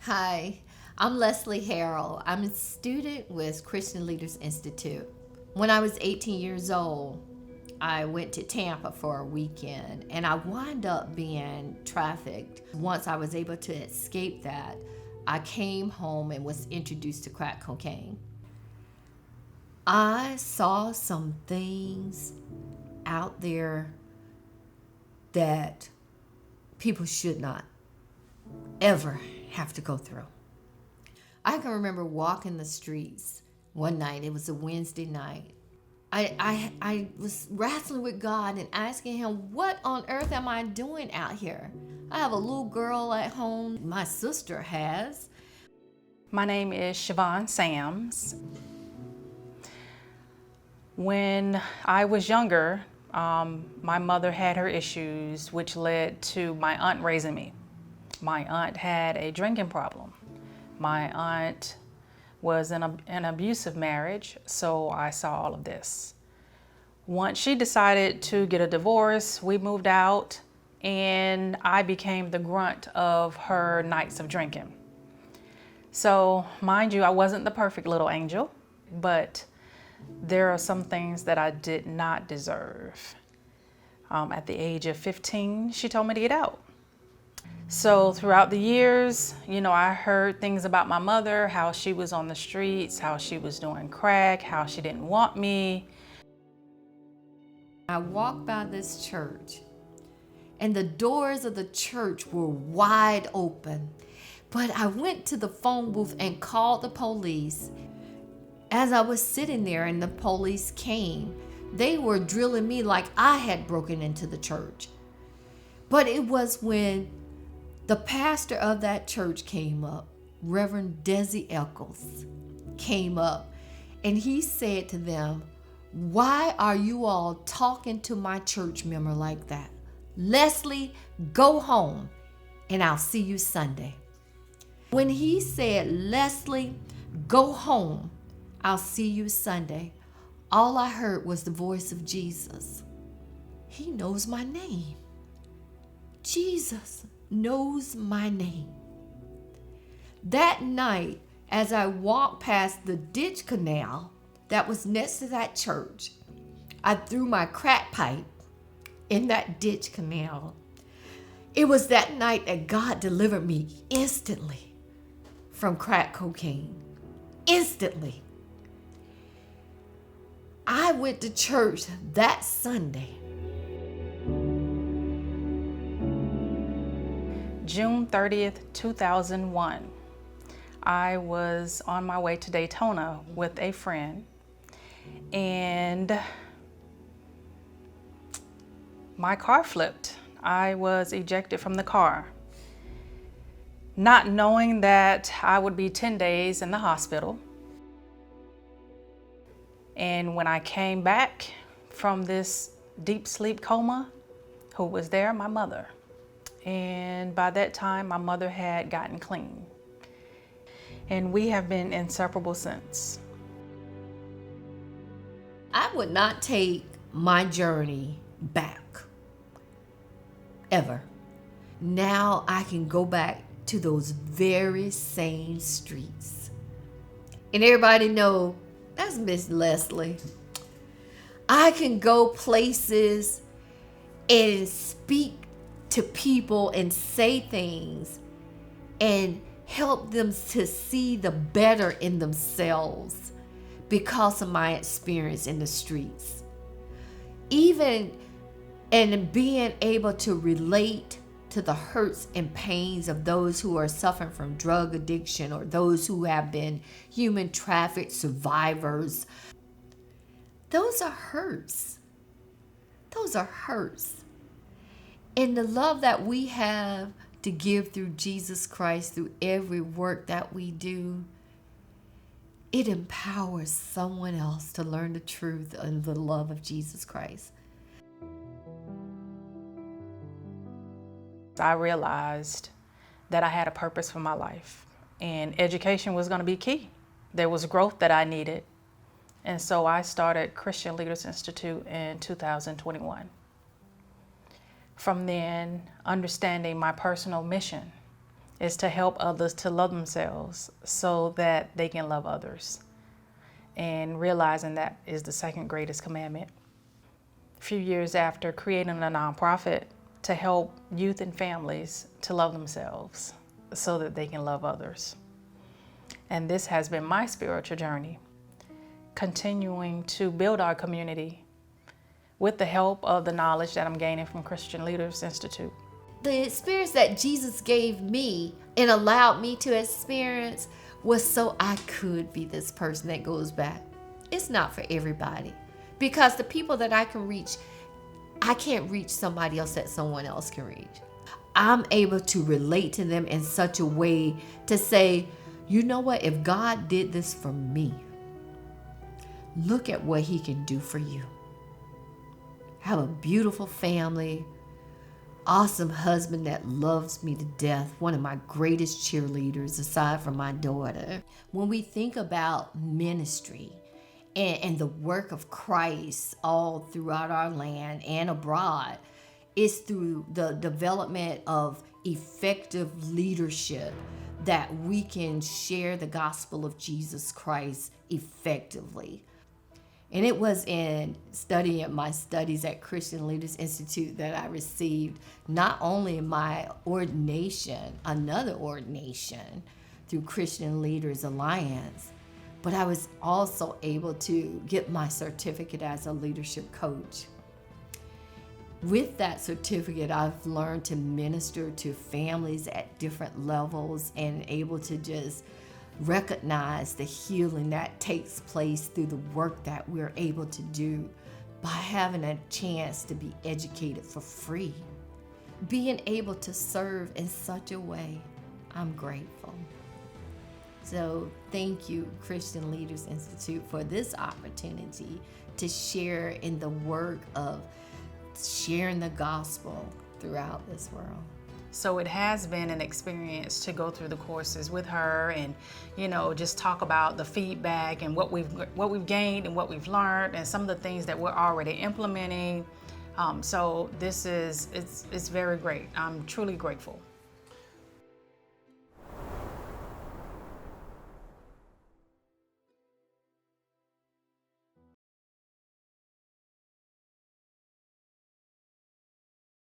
Hi, I'm Leslie Harrell. I'm a student with Christian Leaders Institute. When I was 18 years old, I went to Tampa for a weekend and I wound up being trafficked. Once I was able to escape that, I came home and was introduced to crack cocaine. I saw some things out there that people should not ever have to go through. I can remember walking the streets one night. It was a Wednesday night. I was wrestling with God and asking him, what on earth am I doing out here? I have a little girl at home. My sister has. My name is Siobhan Sams. When I was younger, my mother had her issues, which led to my aunt raising me. My aunt had a drinking problem. My aunt was in an abusive marriage, so I saw all of this. Once she decided to get a divorce, we moved out, and I became the grunt of her nights of drinking. So, mind you, I wasn't the perfect little angel, but there are some things that I did not deserve. At the age of 15, she told me to get out. So throughout the years, I heard things about my mother, how she was on the streets, how she was doing crack, how she didn't want me. I walked by this church, and the doors of the church were wide open. But I went to the phone booth and called the police. As I was sitting there and the police came, they were drilling me like I had broken into the church. But it was when the pastor of that church came up, Reverend Desi Eccles came up, and he said to them, "Why are you all talking to my church member like that? Leslie, go home and I'll see you Sunday." When he said, "Leslie, go home, I'll see you Sunday," all I heard was the voice of Jesus. He knows my name. Jesus knows my name. That night, as I walked past the ditch canal that was next to that church, I threw my crack pipe in that ditch canal. It was that night that God delivered me instantly from crack cocaine. Instantly. I went to church that Sunday. June 30th, 2001, I was on my way to Daytona with a friend, and my car flipped. I was ejected from the car, not knowing that I would be 10 days in the hospital. And when I came back from this deep sleep coma, who was there? My mother. And by that time, my mother had gotten clean. And we have been inseparable since. I would not take my journey back, ever. Now I can go back to those very same streets. And everybody know, that's Miss Leslie. I can go places and speak to people and say things and help them to see the better in themselves because of my experience in the streets. Even and being able to relate to the hurts and pains of those who are suffering from drug addiction or those who have been human traffic survivors. Those are hurts. Those are hurts. And the love that we have to give through Jesus Christ, through every work that we do, it empowers someone else to learn the truth and the love of Jesus Christ. I realized that I had a purpose for my life, and education was going to be key. There was growth that I needed, and so I started Christian Leaders Institute in 2021. From then, understanding my personal mission is to help others to love themselves so that they can love others. And realizing that is the second greatest commandment. A few years after creating a nonprofit to help youth and families to love themselves so that they can love others. And this has been my spiritual journey, continuing to build our community with the help of the knowledge that I'm gaining from Christian Leaders Institute. The experience that Jesus gave me and allowed me to experience was so I could be this person that goes back. It's not for everybody, because the people that I can reach, I can't reach somebody else that someone else can reach. I'm able to relate to them in such a way to say, you know what, if God did this for me, look at what he can do for you. Have a beautiful family, awesome husband that loves me to death, one of my greatest cheerleaders aside from my daughter. When we think about ministry and the work of Christ all throughout our land and abroad, it's through the development of effective leadership that we can share the gospel of Jesus Christ effectively. And it was in studying my studies at Christian Leaders Institute that I received not only my ordination, another ordination through Christian Leaders Alliance, but I was also able to get my certificate as a leadership coach. With that certificate, I've learned to minister to families at different levels and able to just recognize the healing that takes place through the work that we're able to do by having a chance to be educated for free. Being able to serve in such a way, I'm grateful. So thank you, Christian Leaders Institute, for this opportunity to share in the work of sharing the gospel throughout this world. So it has been an experience to go through the courses with her and, just talk about the feedback and what we've gained and what we've learned and some of the things that we're already implementing. So it's very great. I'm truly grateful.